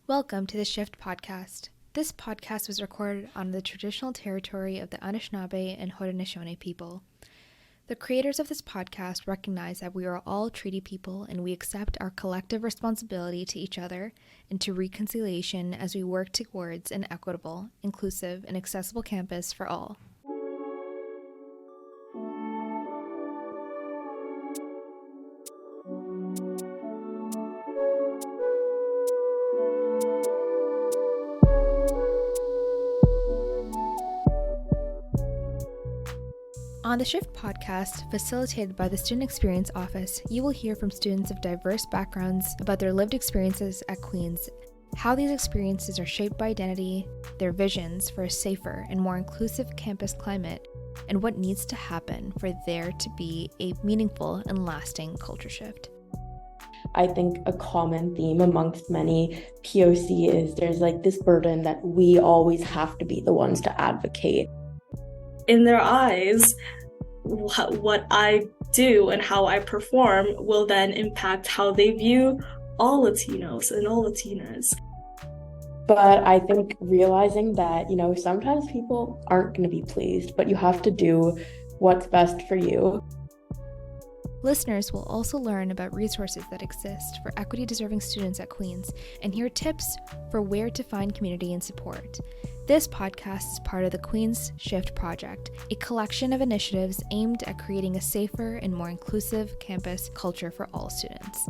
Welcome to the Shift podcast. This podcast was recorded on the traditional territory of the Anishinaabe and Haudenosaunee people. The creators of this podcast recognize that we are all treaty people and we accept our collective responsibility to each other and to reconciliation as we work towards an equitable, inclusive, and accessible campus for all. On the Shift podcast, facilitated by the Student Experience Office, you will hear from students of diverse backgrounds about their lived experiences at Queen's, how these experiences are shaped by identity, their visions for a safer and more inclusive campus climate, and what needs to happen for there to be a meaningful and lasting culture shift. I think a common theme amongst many POC is there's this burden that we always have to be the ones to advocate. In their eyes, what I do and how I perform will then impact how they view all Latinos and all Latinas. But I think realizing that, sometimes people aren't going to be pleased, but you have to do what's best for you. Listeners will also learn about resources that exist for equity-deserving students at Queen's and hear tips for where to find community and support. This podcast is part of the Queen's Shift Project, a collection of initiatives aimed at creating a safer and more inclusive campus culture for all students.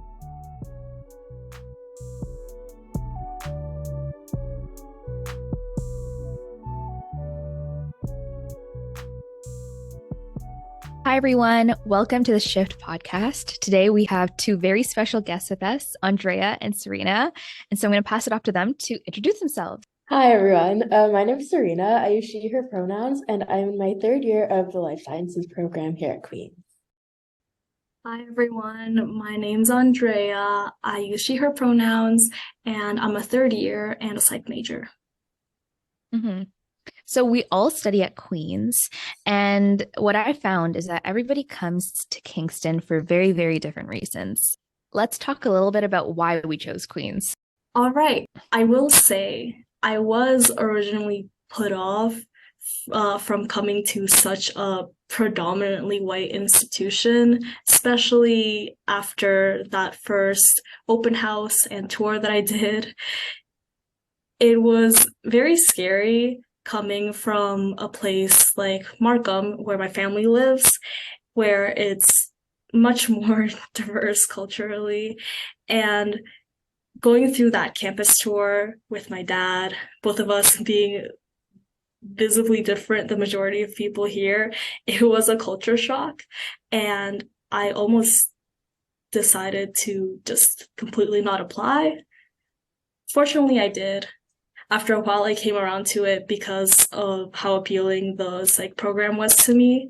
Hi, everyone. Welcome to the Shift podcast. Today, we have two very special guests with us, Andrea and Serena. And so I'm going to pass it off to them to introduce themselves. Hi, everyone. My name is Serena. I use she, her pronouns, and I'm in my third year of the Life Sciences program here at Queen's. Hi, everyone. My name's Andrea. I use she, her pronouns, and I'm a third year and a psych major. Mm-hmm. So we all study at Queen's, and what I found is that everybody comes to Kingston for very, very different reasons. Let's talk a little bit about why we chose Queen's. All right. I will say I was originally put off from coming to such a predominantly white institution, especially after that first open house and tour that I did. It was very scary coming from a place like Markham, where my family lives, where it's much more diverse culturally, and going through that campus tour with my dad, both of us being visibly different, the majority of people here, it was a culture shock. And I almost decided to just completely not apply. Fortunately, I did. After a while, I came around to it because of how appealing the psych program was to me.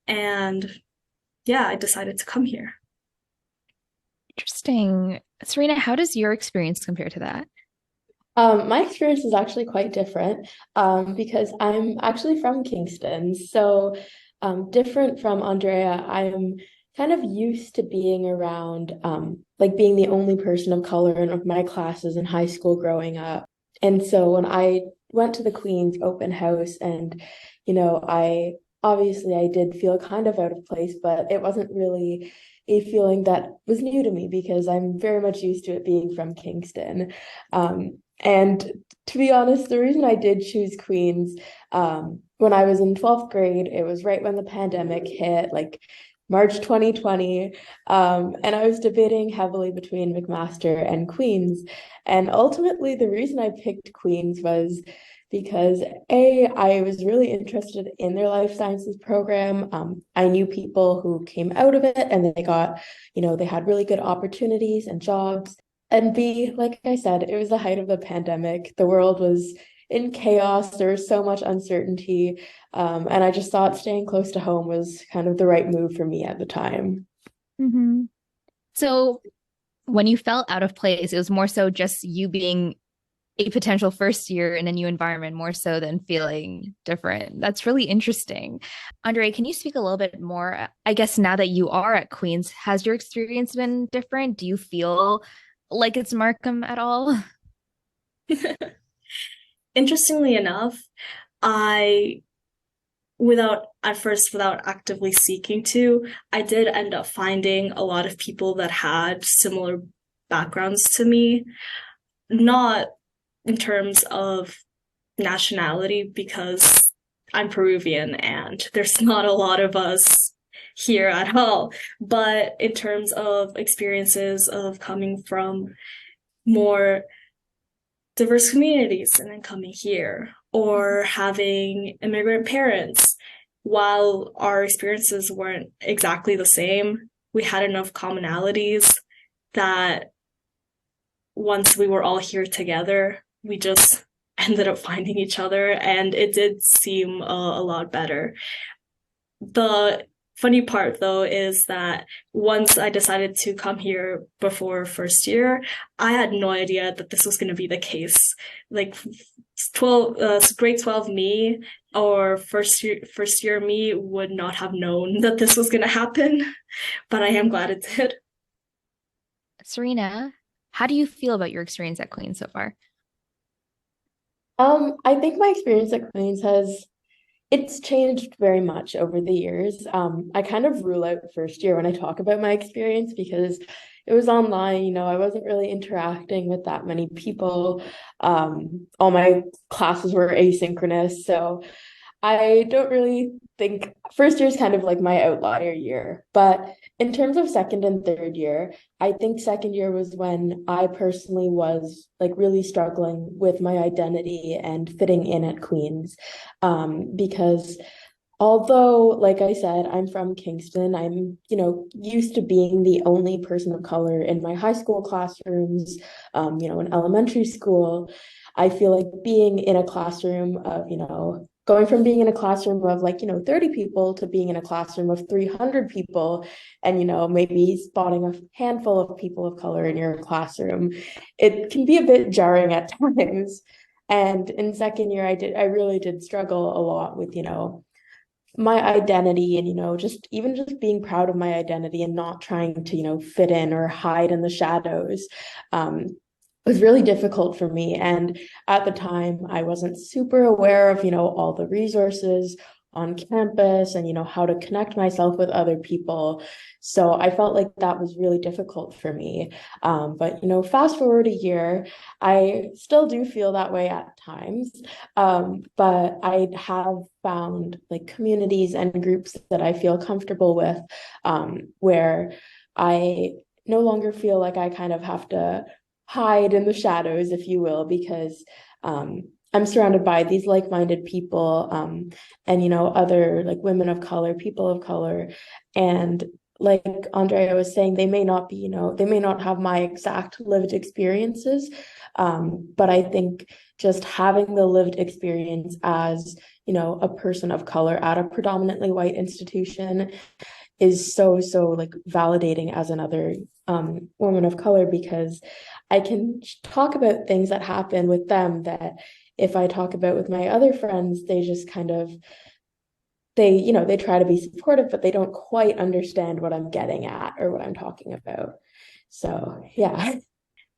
And yeah, I decided to come here. Interesting. Serena, how does your experience compare to that? My experience is actually quite different because I'm actually from Kingston. So different from Andrea, I'm kind of used to being around, being the only person of color in my classes in high school growing up. And so when I went to the Queen's open house and, I did feel kind of out of place, but it wasn't really a feeling that was new to me because I'm very much used to it being from Kingston. And to be honest, the reason I did choose Queen's, when I was in 12th grade, it was right when the pandemic hit, March 2020, and I was debating heavily between McMaster and Queen's. And ultimately, the reason I picked Queen's was because I was really interested in their life sciences program. I knew people who came out of it and they got, they had really good opportunities and jobs. And B, like I said, it was the height of the pandemic. The world was in chaos. There was so much uncertainty. And I just thought staying close to home was kind of the right move for me at the time. Mm-hmm. So when you felt out of place, it was more so just you being a potential first year in a new environment more so than feeling different. That's really interesting. Andre, can you speak a little bit more? I guess now that you are at Queen's, has your experience been different? Do you feel like it's Markham at all? Interestingly enough, I without actively seeking to, I did end up finding a lot of people that had similar backgrounds to me, not in terms of nationality, because I'm Peruvian and there's not a lot of us here at all, but in terms of experiences of coming from more diverse communities and then coming here, or having immigrant parents. While our experiences weren't exactly the same, we had enough commonalities that once we were all here together, we just ended up finding each other, and it did seem a lot better. The funny part, though, is that once I decided to come here before first year, I had no idea that this was going to be the case. Like grade 12 me or first year me would not have known that this was going to happen, but I am glad it did. Serena, how do you feel about your experience at Queen's so far? I think my experience at Queen's it's changed very much over the years. I kind of rule out first year when I talk about my experience because it was online, I wasn't really interacting with that many people. All my classes were asynchronous, so I don't really think first year is kind of like my outlier year. But in terms of second and third year, I think second year was when I personally was like really struggling with my identity and fitting in at Queen's. Because although, like I said, I'm from Kingston, I'm, used to being the only person of color in my high school classrooms, in elementary school. I feel like being in a classroom of, going from being in a classroom of like, 30 people to being in a classroom of 300 people and, maybe spotting a handful of people of color in your classroom, it can be a bit jarring at times. And in second year, I really did struggle a lot with, my identity and just even just being proud of my identity and not trying to fit in or hide in the shadows was really difficult for me. And at the time I wasn't super aware of all the resources on campus and how to connect myself with other people, so I felt like that was really difficult for me. But fast forward a year, I still do feel that way at times, but I have found like communities and groups that I feel comfortable with, where I no longer feel like I kind of have to hide in the shadows, if you will, because I'm surrounded by these like-minded people, and other like women of color, people of color, and like Andrea was saying, they may not be, they may not have my exact lived experiences, but I think just having the lived experience as a person of color at a predominantly white institution is so like validating as another woman of color, because I can talk about things that happen with them that if I talk about with my other friends, they just kind of they try to be supportive, but they don't quite understand what I'm getting at or what I'm talking about. So yeah.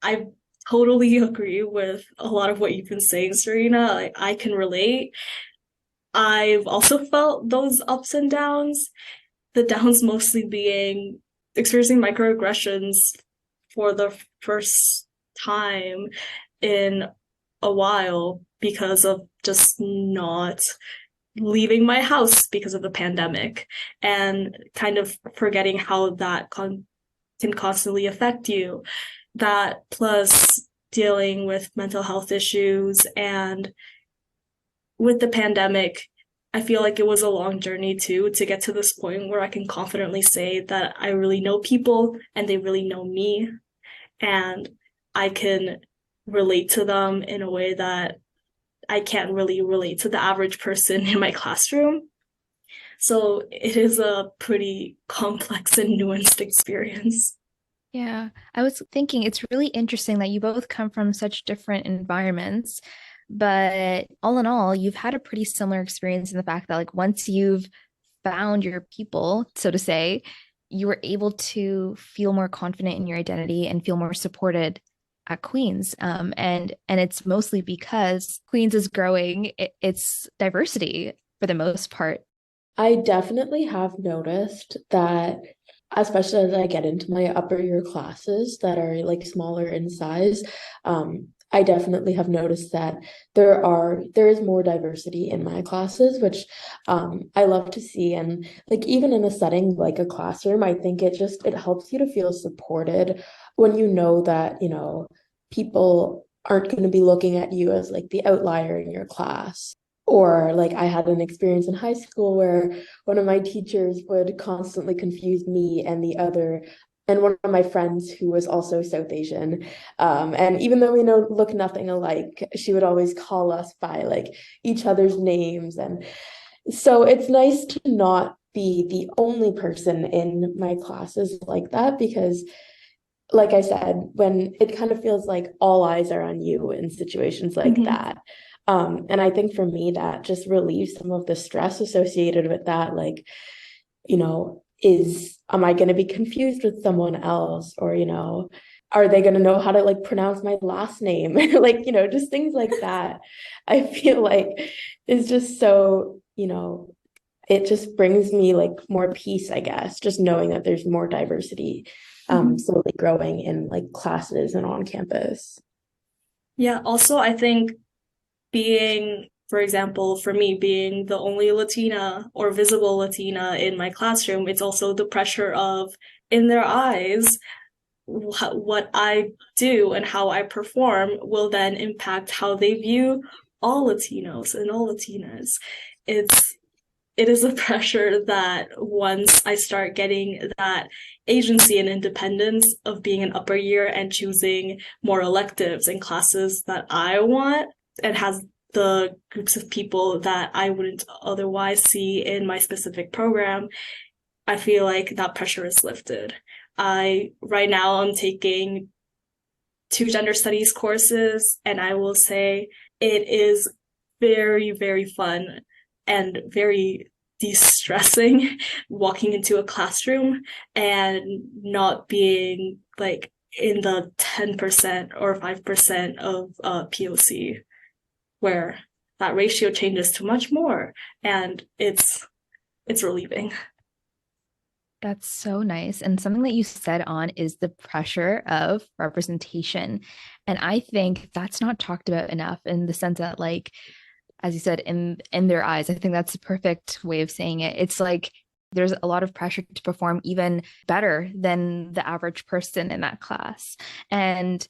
I totally agree with a lot of what you've been saying, Serena. I can relate. I've also felt those ups and downs, the downs mostly being experiencing microaggressions for the first time in a while because of just not leaving my house because of the pandemic, and kind of forgetting how that can constantly affect you. That plus dealing with mental health issues, and with the pandemic, I feel like it was a long journey too to get to this point where I can confidently say that I really know people and they really know me, and I can relate to them in a way that I can't really relate to the average person in my classroom. So it is a pretty complex and nuanced experience. Yeah, I was thinking it's really interesting that you both come from such different environments, but all in all, you've had a pretty similar experience in the fact that, like, once you've found your people, so to say, you were able to feel more confident in your identity and feel more supported at Queens. And it's mostly because Queens is growing its diversity for the most part. I definitely have noticed that, especially as I get into my upper year classes that are like smaller in size, I definitely have noticed that there is more diversity in my classes, which I love to see. And like even in a setting like a classroom, I think it helps you to feel supported when you know that, people aren't going to be looking at you as like the outlier in your class. Or like I had an experience in high school where one of my teachers would constantly confuse me and one of my friends who was also South Asian. And even though we look nothing alike, she would always call us by like each other's names. And so it's nice to not be the only person in my classes like that because like I said, when it kind of feels like all eyes are on you in situations like Mhm. that. And I think for me, that just relieves some of the stress associated with that. Like, am I going to be confused with someone else? Or, are they going to know how to like pronounce my last name? Like, just things like that. I feel like is just so, it just brings me like more peace, I guess, just knowing that there's more diversity Mhm. slowly growing in like classes and on campus. Yeah, also, I think for example, for me, being the only Latina or visible Latina in my classroom, it's also the pressure of, in their eyes, what I do and how I perform will then impact how they view all Latinos and all Latinas. It's it is a pressure that once I start getting that agency and independence of being an upper year and choosing more electives and classes that I want and has the groups of people that I wouldn't otherwise see in my specific program, I feel like that pressure is lifted. Right now I'm taking 2 gender studies courses, and I will say it is very, very fun and very de-stressing walking into a classroom and not being like in the 10% or 5% of POC, where that ratio changes to much more, and it's relieving. That's so nice. And something that you said on is the pressure of representation. And I think that's not talked about enough in the sense that, like, as you said, in their eyes, I think that's the perfect way of saying it. It's like there's a lot of pressure to perform even better than the average person in that class. And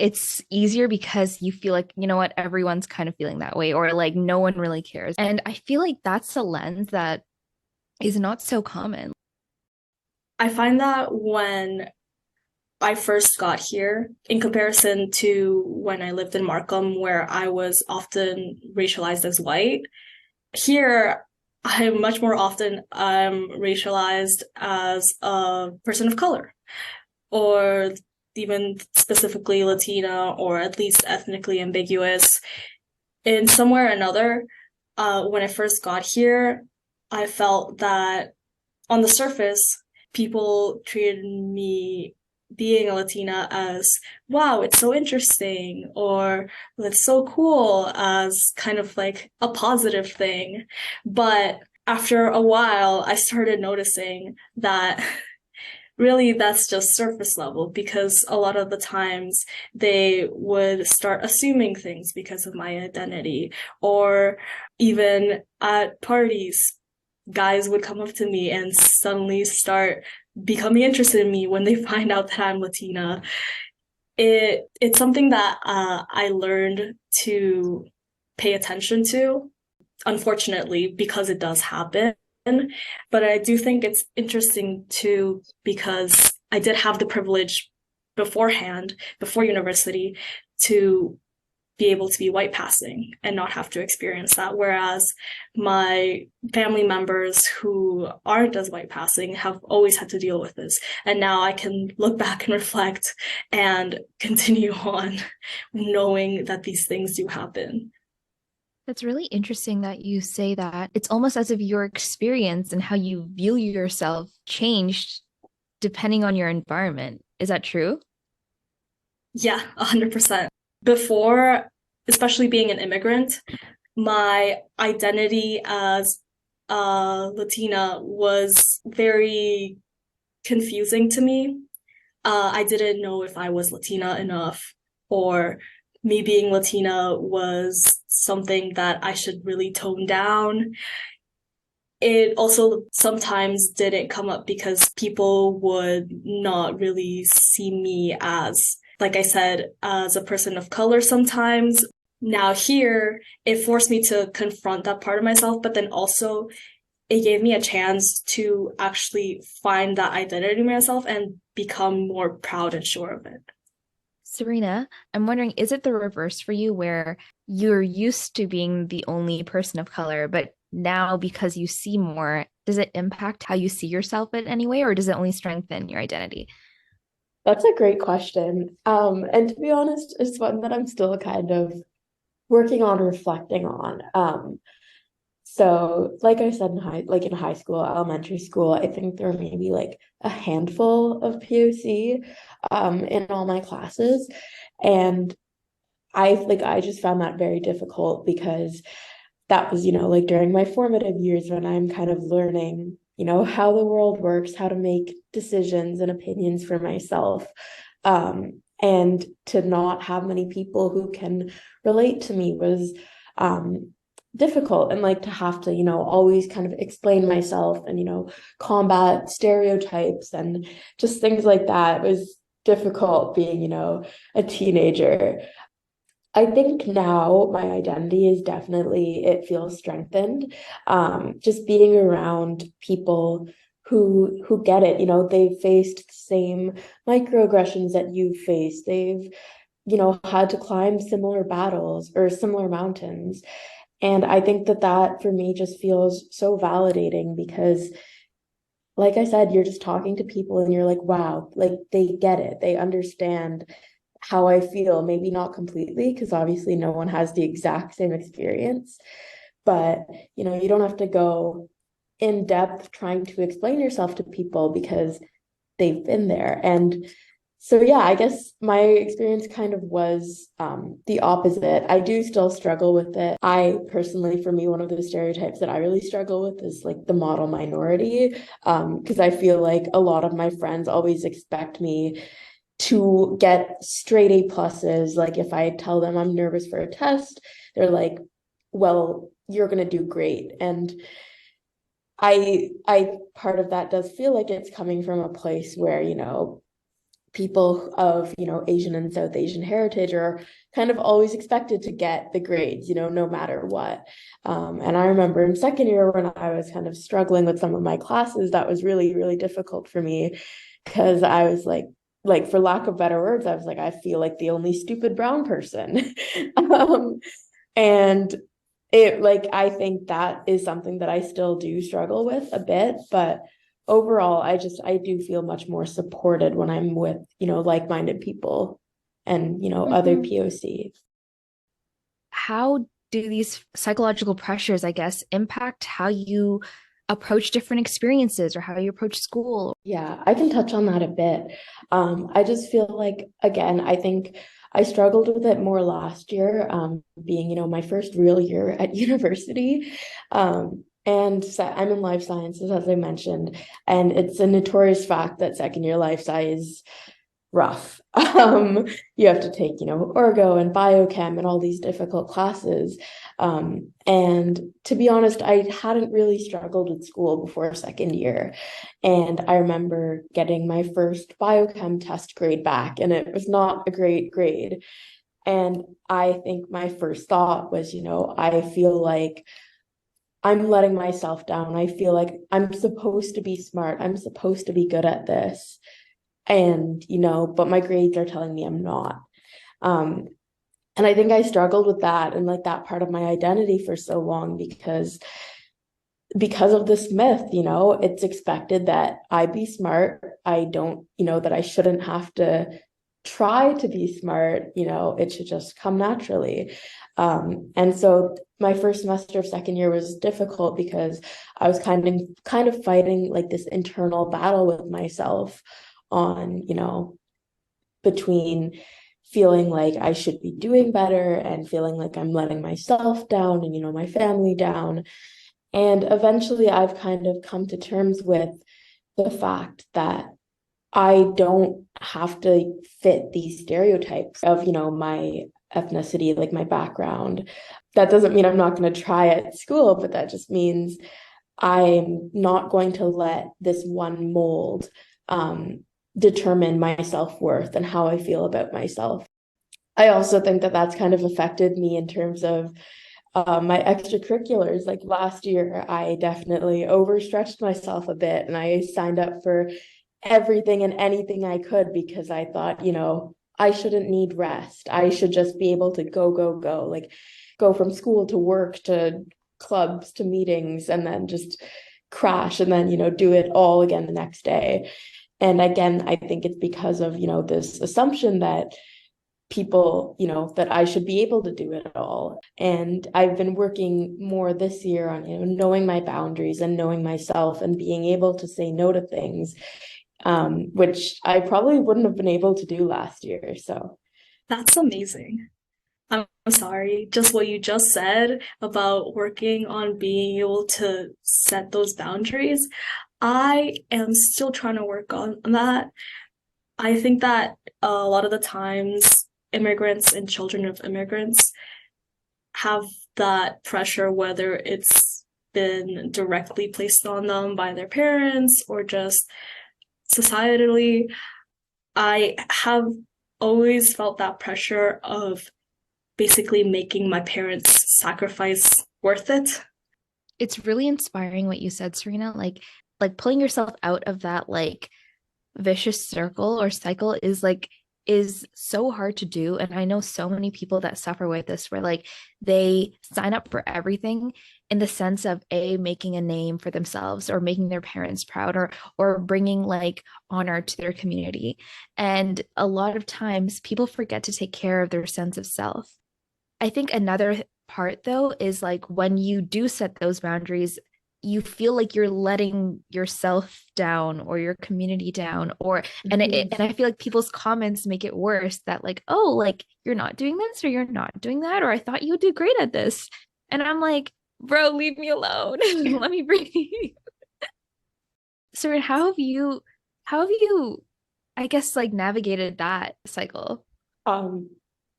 it's easier because you feel like, you know what, everyone's kind of feeling that way, or like no one really cares. And I feel like that's a lens that is not so common. I find that when I first got here, in comparison to when I lived in Markham, where I was often racialized as white, here I'm much more often racialized as a person of color, or even specifically Latina, or at least ethnically ambiguous. In some way or another, when I first got here, I felt that on the surface, people treated me being a Latina as, wow, it's so interesting, or it's so cool, as kind of like a positive thing. But after a while, I started noticing that really that's just surface level, because a lot of the times they would start assuming things because of my identity, or even at parties guys would come up to me and suddenly start becoming interested in me when they find out that I'm Latina. It's something that I learned to pay attention to, unfortunately, because it does happen. But I do think it's interesting too, because I did have the privilege beforehand, before university, to be able to be white passing and not have to experience that. Whereas my family members who aren't as white passing have always had to deal with this. And now I can look back and reflect and continue on knowing that these things do happen. That's really interesting that you say that. It's almost as if your experience and how you view yourself changed depending on your environment. Is that true? Yeah, 100%. Before, especially being an immigrant, my identity as Latina was very confusing to me. I didn't know if I was Latina enough, or me being Latina was something that I should really tone down. It also sometimes didn't come up because people would not really see me as, like I said, as a person of color sometimes. Now, here, it forced me to confront that part of myself, but then also it gave me a chance to actually find that identity in myself and become more proud and sure of it. Serena, I'm wondering, is it the reverse for you where you're used to being the only person of color, but now because you see more, does it impact how you see yourself in any way, or does it only strengthen your identity? That's a great question. And to be honest, it's one that I'm still kind of working on reflecting on. So like I said in high school, elementary school, I think there were maybe like a handful of POC in all my classes. And I just found that very difficult because that was, like during my formative years when I'm kind of learning, how the world works, how to make decisions and opinions for myself. And to not have many people who can relate to me was difficult, and like to have to, always kind of explain myself and, combat stereotypes and just things like that. It was difficult being, a teenager. I think now my identity is definitely, it feels strengthened. Just being around people who get it, they've faced the same microaggressions that you've faced. They've, had to climb similar battles or similar mountains. And I think that for me just feels so validating because, like I said, you're just talking to people and you're like, wow, like they get it. They understand how I feel, maybe not completely, because obviously no one has the exact same experience, but you don't have to go in depth trying to explain yourself to people because they've been there. And so yeah, I guess my experience kind of was the opposite. I do still struggle with it. I personally, for me, one of the stereotypes that I really struggle with is like the model minority, because I feel like a lot of my friends always expect me to get straight A pluses. Like if I tell them I'm nervous for a test, they're like, well, you're gonna do great. And I part of that does feel like it's coming from a place where, people of, Asian and South Asian heritage are kind of always expected to get the grades, no matter what. And I remember in second year when I was kind of struggling with some of my classes, that was really, really difficult for me because I was like for lack of better words, I was like, I feel like the only stupid brown person. And it like I think that is something that I still do struggle with a bit, but overall I do feel much more supported when I'm with, like-minded people and, other Mhm. POC. How do these psychological pressures, I guess, impact how you approach different experiences or how you approach school? Yeah, I can touch on that a bit. I just feel like, again, I think I struggled with it more last year, being, my first real year at university. And so I'm in life sciences, as I mentioned, and it's a notorious fact that second year life sci is rough. You have to take, orgo and biochem and all these difficult classes. And to be honest, I hadn't really struggled with school before second year. And I remember getting my first biochem test grade back, and it was not a great grade. And I think my first thought was, I feel like I'm letting myself down. I feel like I'm supposed to be smart. I'm supposed to be good at this. And, but my grades are telling me I'm not. Um, and I think I struggled with that and like that part of my identity for so long because of this myth, it's expected that I be smart. I don't, that I shouldn't have to try to be smart, it should just come naturally. And so my first semester of second year was difficult because I was kind of fighting like this internal battle with myself on, between feeling like I should be doing better and feeling like I'm letting myself down and, my family down. And eventually I've kind of come to terms with the fact that I don't have to fit these stereotypes of, my ethnicity, like my background. That doesn't mean I'm not going to try at school, but that just means I'm not going to let this one mold determine my self-worth and how I feel about myself. I also think that that's kind of affected me in terms of my extracurriculars. Like last year, I definitely overstretched myself a bit and I signed up for everything and anything I could because I thought, I shouldn't need rest. I should just be able to go, go, go, like go from school to work to clubs to meetings and then just crash and then, do it all again the next day. And again, I think it's because of, this assumption that people, that I should be able to do it all. And I've been working more this year on, knowing my boundaries and knowing myself and being able to say no to things, which I probably wouldn't have been able to do last year. So That's amazing. I'm sorry, just what you just said about working on being able to set those boundaries. I am still trying to work on that. I think that a lot of the times immigrants and children of immigrants have that pressure, whether it's been directly placed on them by their parents or just societally. I have always felt that pressure of basically making my parents' sacrifice worth it. It's really inspiring what you said, Serena. Like pulling yourself out of that like vicious circle or cycle is so hard to do. And I know so many people that suffer with this where like they sign up for everything in the sense of making a name for themselves or making their parents proud or bringing like honor to their community. And a lot of times people forget to take care of their sense of self. I think another part though is like when you do set those boundaries, you feel like you're letting yourself down or your community down and I feel like people's comments make it worse that like, oh, like you're not doing this or you're not doing that or I thought you would do great at this. And I'm like, bro, leave me alone. Let me breathe. So how have you I guess like navigated that cycle? Um,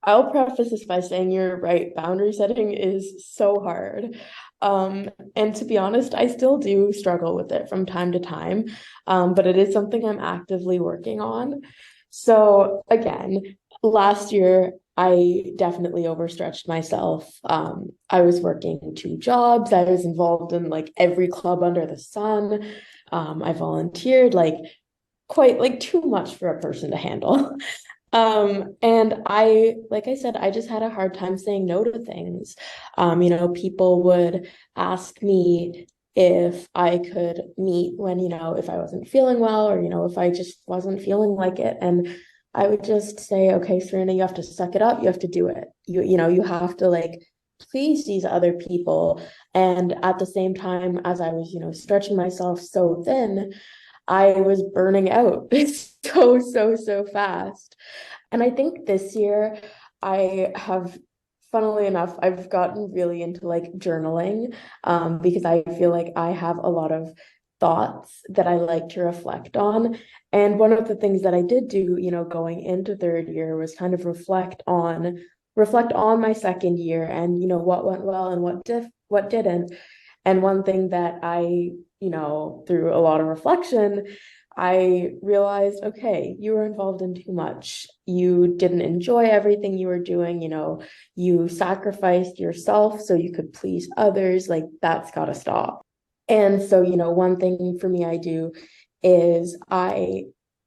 I'll preface this by saying you're right. Boundary setting is so hard. And to be honest, I still do struggle with it from time to time. But it is something I'm actively working on. So again, last year I definitely overstretched myself. I was working 2 jobs. I was involved in like every club under the sun. I volunteered like quite like too much for a person to handle. And like I said, I just had a hard time saying no to things. People would ask me if I could meet when, if I wasn't feeling well or, if I just wasn't feeling like it. And I would just say, okay, Serena, you have to suck it up. You have to do it. You have to like please these other people. And at the same time, as I was, stretching myself so thin, I was burning out so fast. And I think this year I have, funnily enough, I've gotten really into like journaling because I feel like I have a lot of thoughts that I like to reflect on. And one of the things that I did do, going into third year was kind of reflect on my second year and, what went well and what didn't. And one thing that I, through a lot of reflection, I realized, okay, you were involved in too much. You didn't enjoy everything you were doing. You sacrificed yourself so you could please others. Like that's got to stop. And so, one thing for me I do is I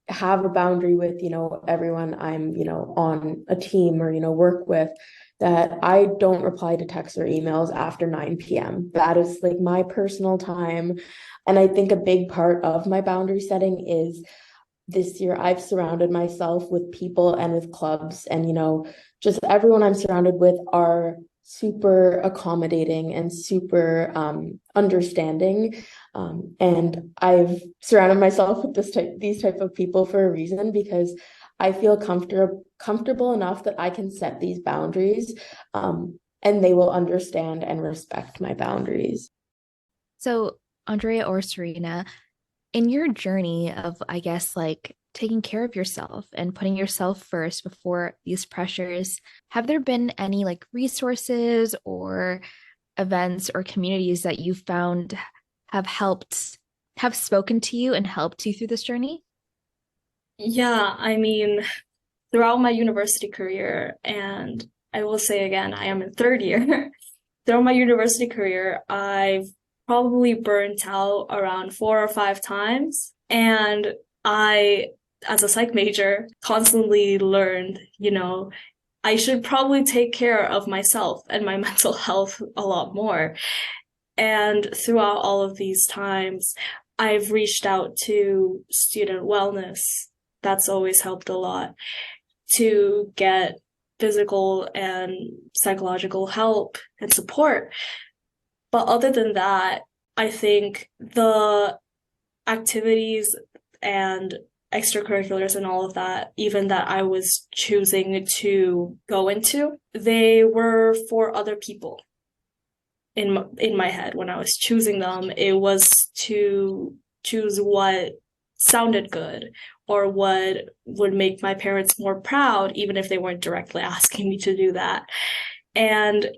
have a boundary with, everyone I'm, on a team or, work with, that I don't reply to texts or emails after 9 p.m. That is like my personal time. And I think a big part of my boundary setting is this year I've surrounded myself with people and with clubs and, just everyone I'm surrounded with are super accommodating and super understanding. And I've surrounded myself with these type of people for a reason because I feel comfortable enough that I can set these boundaries, and they will understand and respect my boundaries. So, Andrea or Serena, in your journey of, I guess, like taking care of yourself and putting yourself first before these pressures, have there been any like resources or events or communities that you found have spoken to you and helped you through this journey? Yeah, I mean, throughout my university career, and I will say again, I am in third year. Throughout my university career, I've probably burnt out around 4 or 5 times. And I, as a psych major, constantly learned, I should probably take care of myself and my mental health a lot more. And throughout all of these times, I've reached out to student wellness. That's always helped a lot to get physical and psychological help and support. But other than that, I think the activities and extracurriculars and all of that, even that I was choosing to go into, they were for other people. In my head, when I was choosing them, it was to choose what sounded good or what would make my parents more proud, even if they weren't directly asking me to do that. And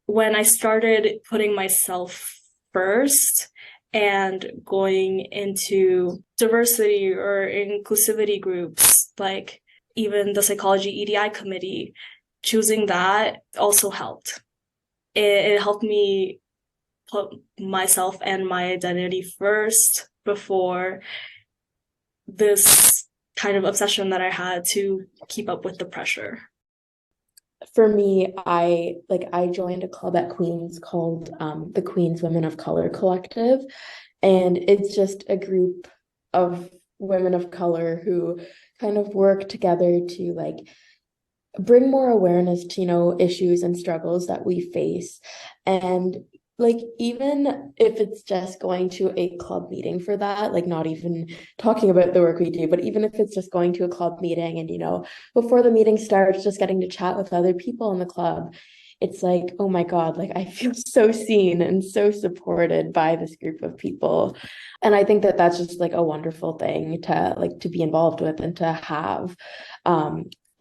when I started putting myself first and going into diversity or inclusivity groups, like even the psychology EDI committee, choosing that also helped. It helped me put myself and my identity first before this kind of obsession that I had to keep up with the pressure. For me, I joined a club at Queens called the Queens Women of Color Collective, and it's just a group of women of color who kind of work together to like bring more awareness to, issues and struggles that we face. And like, even if it's just going to a club meeting for that, like not even talking about the work we do, but even if it's just going to a club meeting and, before the meeting starts, just getting to chat with other people in the club, it's like, oh my God, like I feel so seen and so supported by this group of people. And I think that that's just like a wonderful thing to be involved with and to have.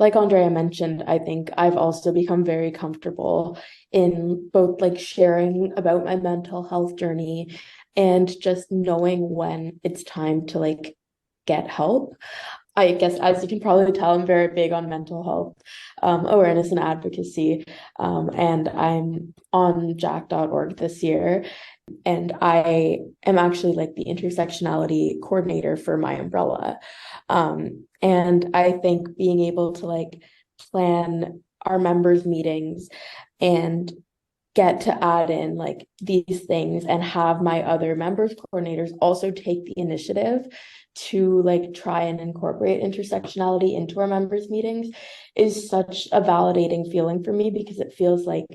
Like Andrea mentioned, I think I've also become very comfortable in both like sharing about my mental health journey and just knowing when it's time to like get help. I guess, as you can probably tell, I'm very big on mental health awareness and advocacy. And I'm on jack.org this year. And I am actually like the intersectionality coordinator for my umbrella. And I think being able to like plan our members' meetings and get to add in like these things and have my other members coordinators also take the initiative to like try and incorporate intersectionality into our members meetings is such a validating feeling for me, because it feels like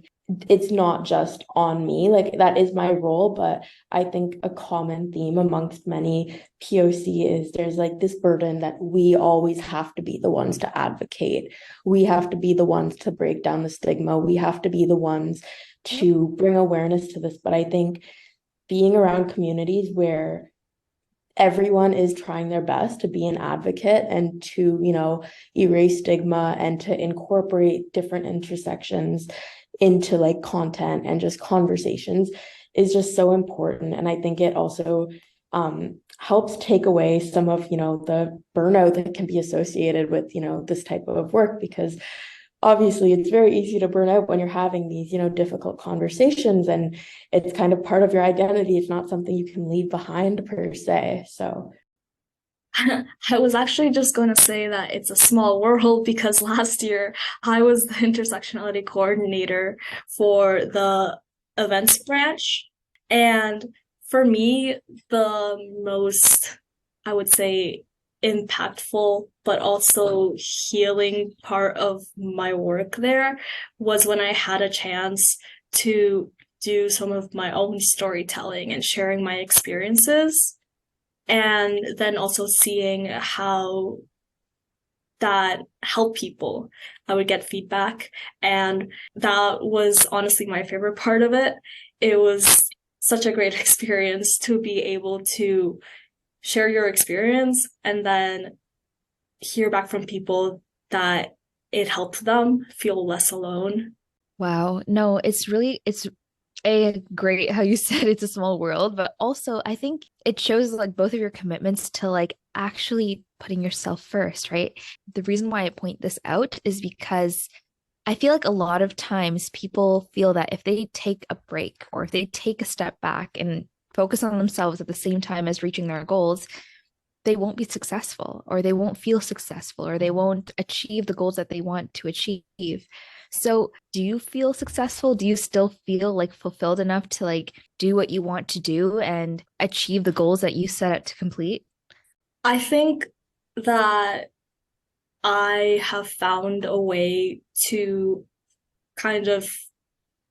it's not just on me. Like that is my role, but I think a common theme amongst many POC is there's like this burden that we always have to be the ones to advocate. We have to be the ones to break down the stigma. We have to be the ones to bring awareness to this. But I think being around communities where everyone is trying their best to be an advocate and to, erase stigma and to incorporate different intersections into like content and just conversations is just so important. And I think it also helps take away some of, the burnout that can be associated with, this type of work, because obviously it's very easy to burn out when you're having these, difficult conversations, and it's kind of part of your identity. It's not something you can leave behind per se. So I was actually just going to say that it's a small world, because last year I was the intersectionality coordinator for the events branch. And for me, the most, I would say, impactful but also healing part of my work there was when I had a chance to do some of my own storytelling and sharing my experiences, and then also seeing how that help people. I would get feedback, and that was honestly my favorite part of it. It was such a great experience to be able to share your experience and then hear back from people that it helped them feel less alone. Wow. No, it's great how you said it's a small world, but also I think it shows like both of your commitments to like actually putting yourself first, right? The reason why I point this out is because I feel like a lot of times people feel that if they take a break or if they take a step back and focus on themselves at the same time as reaching their goals, they won't be successful or they won't feel successful or they won't achieve the goals that they want to achieve. So, do you feel successful? Do you still feel like fulfilled enough to like do what you want to do and achieve the goals that you set out to complete? I think that I have found a way to kind of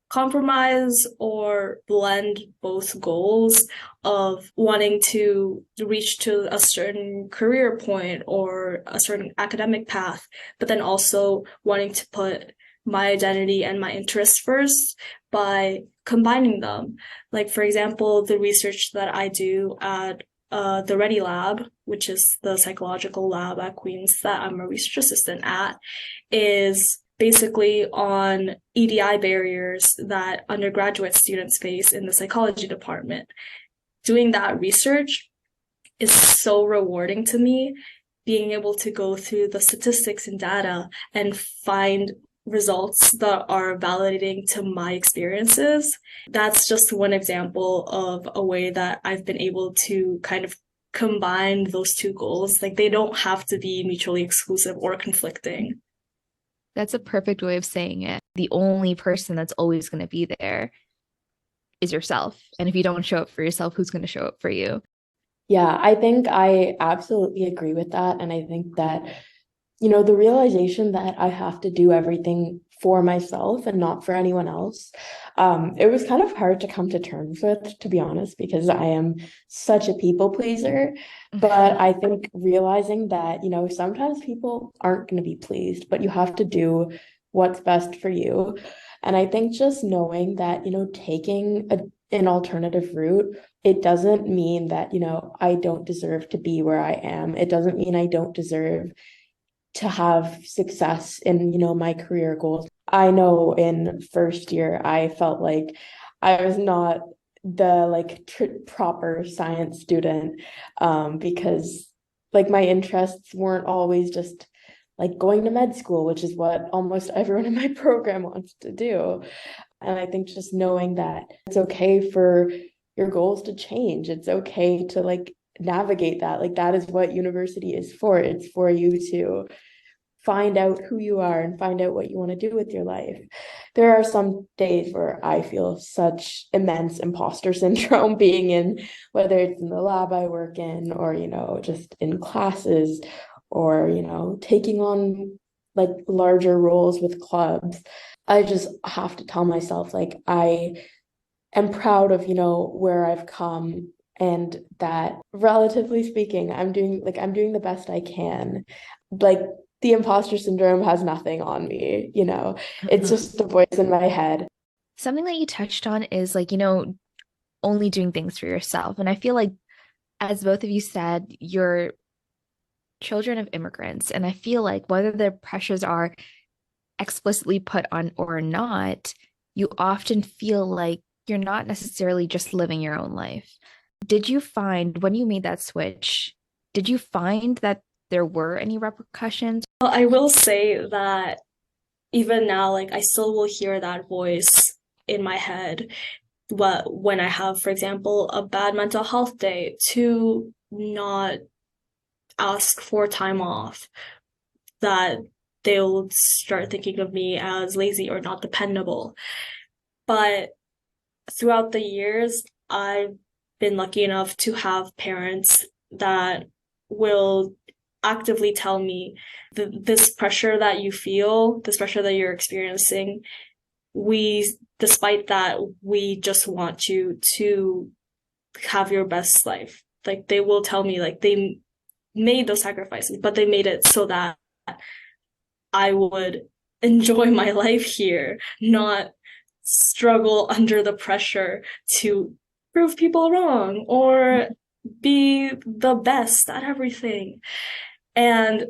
compromise or blend both goals of wanting to reach to a certain career point or a certain academic path, but then also wanting to put my identity and my interests first by combining them. Like, for example, the research that I do at the Ready Lab, which is the psychological lab at Queen's that I'm a research assistant at, is basically on EDI barriers that undergraduate students face in the psychology department. Doing that research is so rewarding to me, being able to go through the statistics and data and find results that are validating to my experiences. That's just one example of a way that I've been able to kind of combine those two goals. Like, they don't have to be mutually exclusive or conflicting. That's a perfect way of saying it. The only person that's always going to be there is yourself. And if you don't show up for yourself, who's going to show up for you? Yeah, I think I absolutely agree with that. And I think that, the realization that I have to do everything for myself and not for anyone else, it was kind of hard to come to terms with, to be honest, because I am such a people pleaser. But I think realizing that, sometimes people aren't going to be pleased, but you have to do what's best for you. And I think just knowing that, taking an alternative route, it doesn't mean that, I don't deserve to be where I am. It doesn't mean I don't deserve to have success in, my career goals. I know in first year, I felt like I was not the like proper science student, because like my interests weren't always just like going to med school, which is what almost everyone in my program wants to do. And I think just knowing that it's okay for your goals to change. It's okay to like navigate that. Like that is what university is for. It's for you to find out who you are and find out what you want to do with your life. There are some days where I feel such immense imposter syndrome being in, whether it's in the lab I work in or, just in classes or, taking on like larger roles with clubs. I just have to tell myself like I am proud of, where I've come and that relatively speaking, I'm doing the best I can. Like the imposter syndrome has nothing on me, it's just the voice in my head. Something that you touched on is like, only doing things for yourself. And I feel like, as both of you said, you're children of immigrants. And I feel like whether the pressures are explicitly put on or not, you often feel like you're not necessarily just living your own life. Did you find when you made that switch, did you find that there were any repercussions? Well, I will say that even now, like, I still will hear that voice in my head. When I have, for example, a bad mental health day, to not ask for time off, that they'll start thinking of me as lazy or not dependable. But throughout the years, I've been lucky enough to have parents that will actively tell me this pressure that you feel, this pressure that you're experiencing, despite that, we just want you to have your best life. Like, they will tell me, like, they made those sacrifices, but they made it so that I would enjoy my life here, not struggle under the pressure to prove people wrong or be the best at everything. And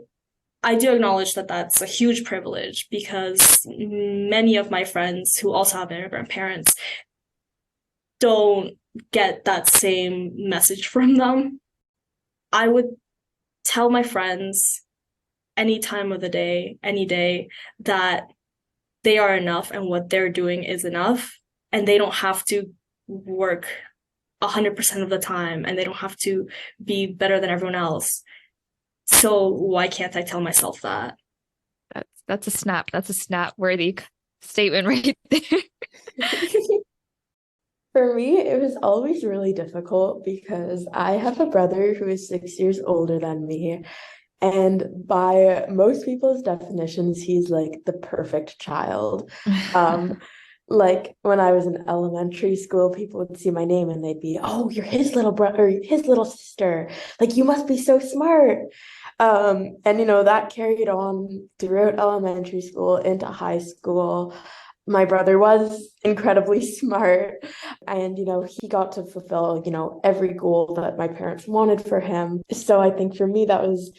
I do acknowledge that that's a huge privilege because many of my friends who also have immigrant parents don't get that same message from them. I would tell my friends any time of the day, any day, that they are enough and what they're doing is enough, and they don't have to work 100% of the time, and they don't have to be better than everyone else. So why can't I tell myself that? That's a snap. That's a snap worthy statement right there. For me, it was always really difficult because I have a brother who is 6 years older than me. And by most people's definitions, he's like the perfect child. Like when I was in elementary school, people would see my name and they'd be, "Oh, you're his little brother, his little sister. Like you must be so smart." And that carried on throughout elementary school into high school. My brother was incredibly smart, and he got to fulfill every goal that my parents wanted for him. So I think for me that was,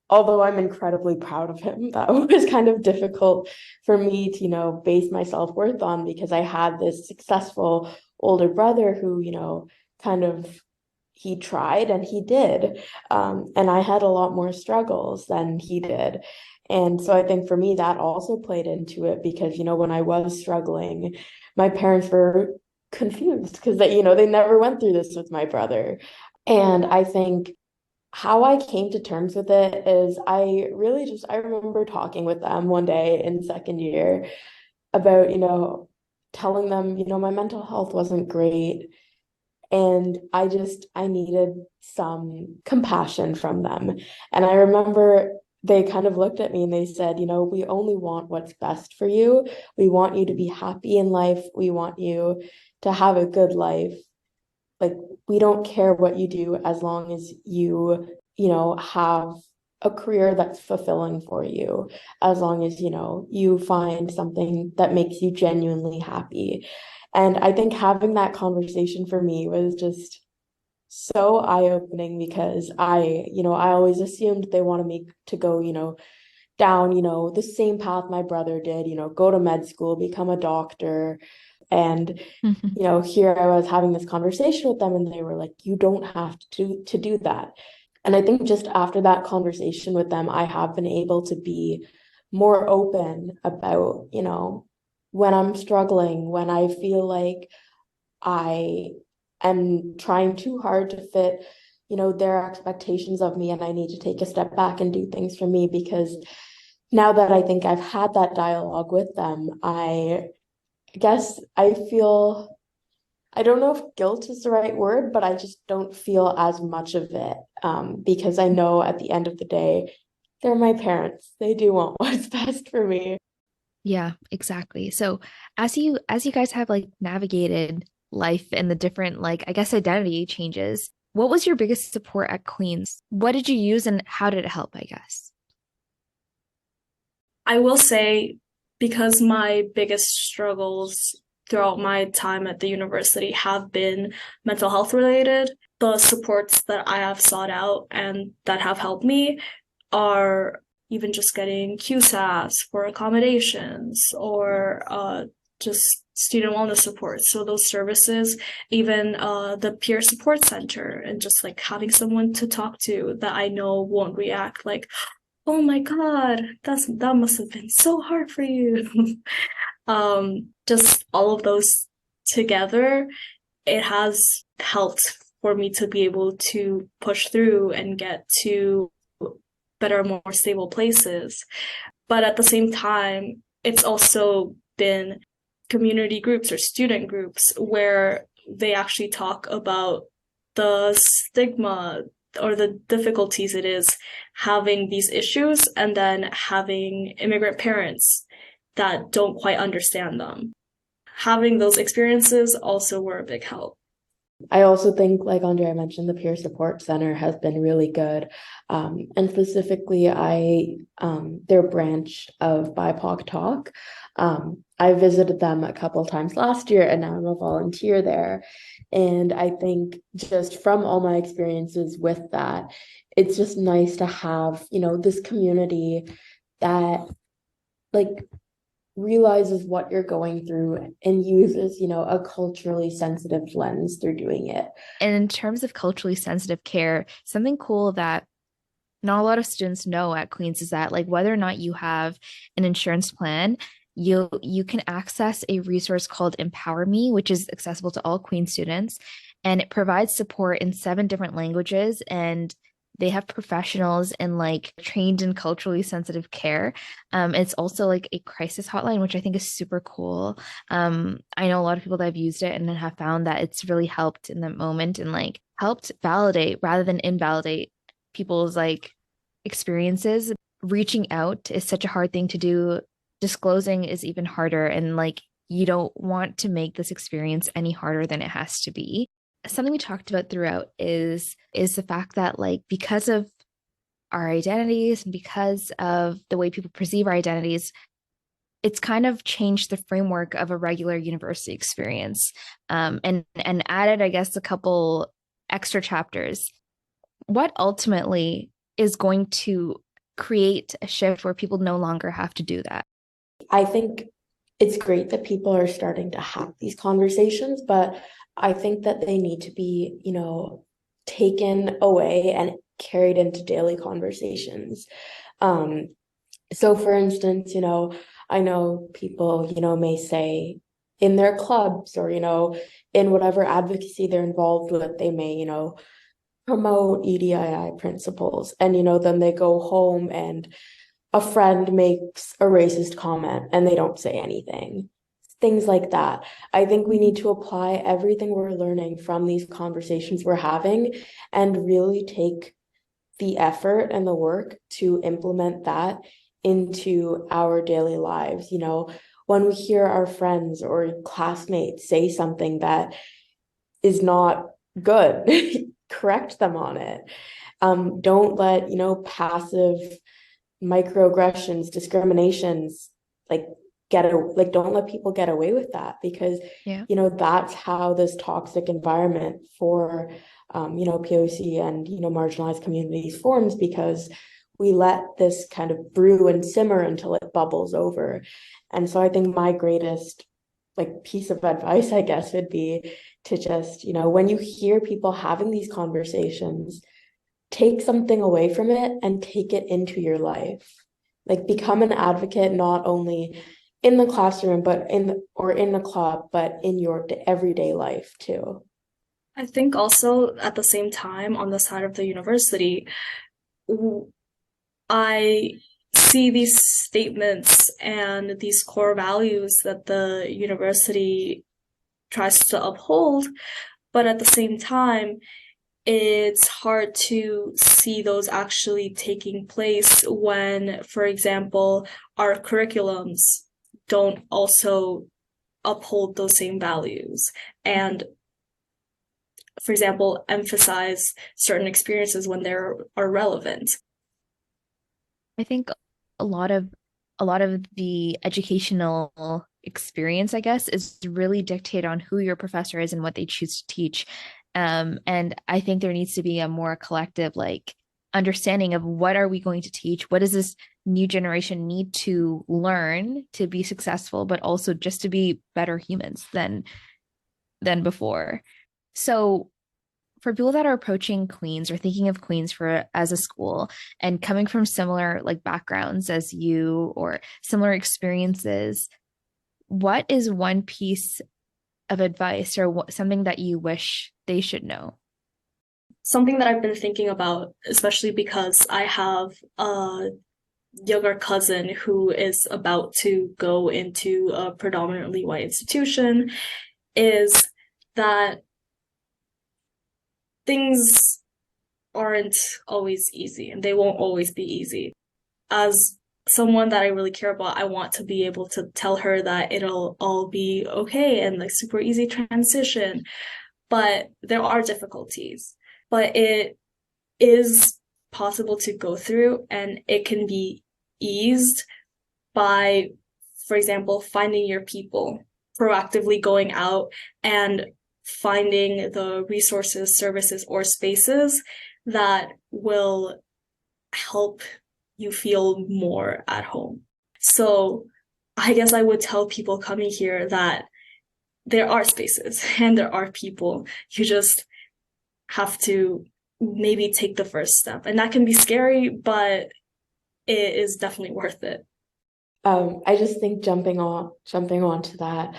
although I'm incredibly proud of him, that was kind of difficult for me to base my self-worth on, because I had this successful older brother who kind of, he tried and he did, and I had a lot more struggles than he did. And so I think for me that also played into it, because when I was struggling, my parents were confused because they never went through this with my brother. And I think how I came to terms with it is I remember talking with them one day in second year about telling them my mental health wasn't great, and I needed some compassion from them. And I remember they kind of looked at me and they said, "We only want what's best for you. We want you to be happy in life. We want you to have a good life. Like, we don't care what you do as long as you have a career that's fulfilling for you, as long as you find something that makes you genuinely happy." And I think having that conversation for me was just so eye-opening, because I always assumed they wanted me to go down the same path my brother did, go to med school, become a doctor. And here I was having this conversation with them and they were like, "You don't have to do that." And I think just after that conversation with them, I have been able to be more open about when I'm struggling, when I feel like I am trying too hard to fit their expectations of me, and I need to take a step back and do things for me. Because now that I think I've had that dialogue with them, I guess I feel, I don't know if guilt is the right word, but I just don't feel as much of it, because I know at the end of the day, they're my parents. They do want what's best for me. Yeah, exactly. So as you guys have like navigated life and the different like I guess identity changes, what was your biggest support at Queen's? What did you use and how did it help, I guess? I will say, because my biggest struggles throughout my time at the university have been mental health related, the supports that I have sought out and that have helped me are even just getting QSAS for accommodations, or just student wellness support. So those services, even the peer support center, and just like having someone to talk to that I know won't react like, "Oh my God, that must have been so hard for you." Just all of those together, it has helped for me to be able to push through and get to better, more stable places. But at the same time, it's also been community groups or student groups where they actually talk about the stigma or the difficulties it is having these issues, and then having immigrant parents that don't quite understand them. Having those experiences also were a big help. I also think, like Andrea mentioned, the Peer Support Center has been really good. And specifically, their branch of BIPOC Talk. I visited them a couple times last year, and now I'm a volunteer there. And I think just from all my experiences with that, it's just nice to have, this community that like realizes what you're going through and uses, a culturally sensitive lens through doing it. And in terms of culturally sensitive care, something cool that not a lot of students know at Queen's is that like whether or not you have an insurance plan, you can access a resource called Empower Me, which is accessible to all Queen's students, and it provides support in 7 different languages, and they have professionals and like trained in culturally sensitive care. It's also like a crisis hotline, which I think is super cool. I know a lot of people that have used it and have found that it's really helped in the moment and like helped validate rather than invalidate people's like experiences. Reaching out is such a hard thing to do. Disclosing is even harder. And like, you don't want to make this experience any harder than it has to be. Something we talked about throughout is the fact that like because of our identities and because of the way people perceive our identities, it's kind of changed the framework of a regular university experience, and added, I guess, a couple extra chapters. What ultimately is going to create a shift where people no longer have to do that? I think it's great that people are starting to have these conversations, but I think that they need to be, taken away and carried into daily conversations. So for instance, I know people, may say in their clubs or, in whatever advocacy they're involved with, they may, promote EDII principles. And, then they go home and a friend makes a racist comment and they don't say anything. Things like that. I think we need to apply everything we're learning from these conversations we're having and really take the effort and the work to implement that into our daily lives. When we hear our friends or classmates say something that is not good, correct them on it. Don't let, passive microaggressions, discriminations, like don't let people get away with that because, Yeah. That's how this toxic environment for, POC and, marginalized communities forms because we let this kind of brew and simmer until it bubbles over. And so I think my greatest piece of advice, I guess, would be to just, when you hear people having these conversations, take something away from it and take it into your life. Become an advocate, not only in the classroom, but in the club, but in your everyday life too. I think also at the same time, on the side of the university, I see these statements and these core values that the university tries to uphold, but at the same time, it's hard to see those actually taking place when, for example, our curriculums don't also uphold those same values and, for example, emphasize certain experiences when they are relevant. I think a lot of the educational experience, I guess, is really dictated on who your professor is and what they choose to teach. And I think there needs to be a more collective like understanding of what are we going to teach? What does this new generation need to learn to be successful, but also just to be better humans than before. So for people that are approaching Queens or thinking of Queens for as a school and coming from similar like backgrounds as you or similar experiences, what is one piece of advice or something that you wish they should know? Something that I've been thinking about, especially because I have a younger cousin who is about to go into a predominantly white institution, is that things aren't always easy and they won't always be easy. As someone that I really care about, I want to be able to tell her that it'll all be okay and like super easy transition. but there are difficulties. But it is possible to go through, and it can be eased by, for example, finding your people, proactively going out and finding the resources, services, or spaces that will help you feel more at home. So I guess I would tell people coming here that there are spaces and there are people. You just have to maybe take the first step. And that can be scary, but it is definitely worth it. I just think jumping onto that,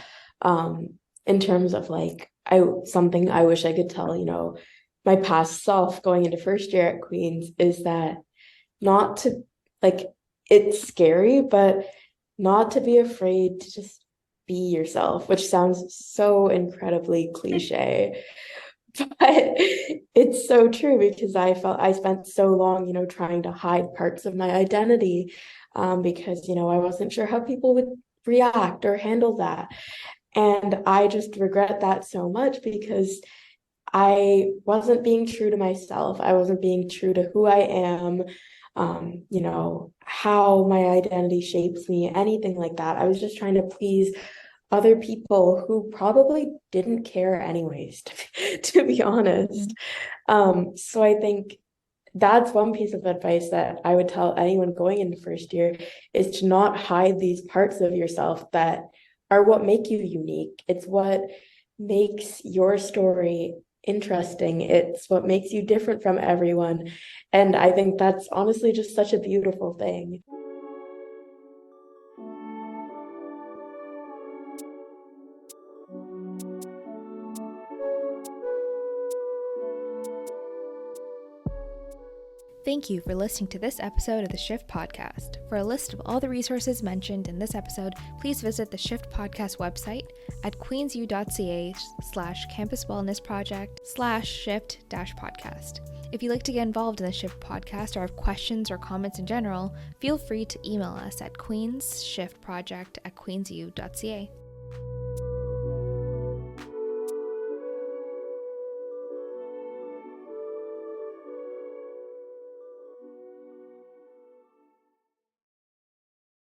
in terms of like something I wish I could tell, my past self going into first year at Queen's is that not to like it's scary, but not to be afraid to just be yourself, which sounds so incredibly cliche. But it's so true because I spent so long, trying to hide parts of my identity, because, I wasn't sure how people would react or handle that. And I just regret that so much because I wasn't being true to myself. I wasn't being true to who I am, how my identity shapes me, anything like that. I was just trying to please other people who probably didn't care anyways, to be honest. So I think that's one piece of advice that I would tell anyone going into first year is to not hide these parts of yourself that are what make you unique. It's what makes your story interesting. It's what makes you different from everyone. And I think that's honestly just such a beautiful thing. Thank you for listening to this episode of the Shift Podcast. For a list of all the resources mentioned in this episode, please visit the Shift Podcast website at queensu.ca/campus wellness project/shift-podcast. If you'd like to get involved in the Shift Podcast or have questions or comments in general, feel free to email us at queensshiftproject@queensu.ca.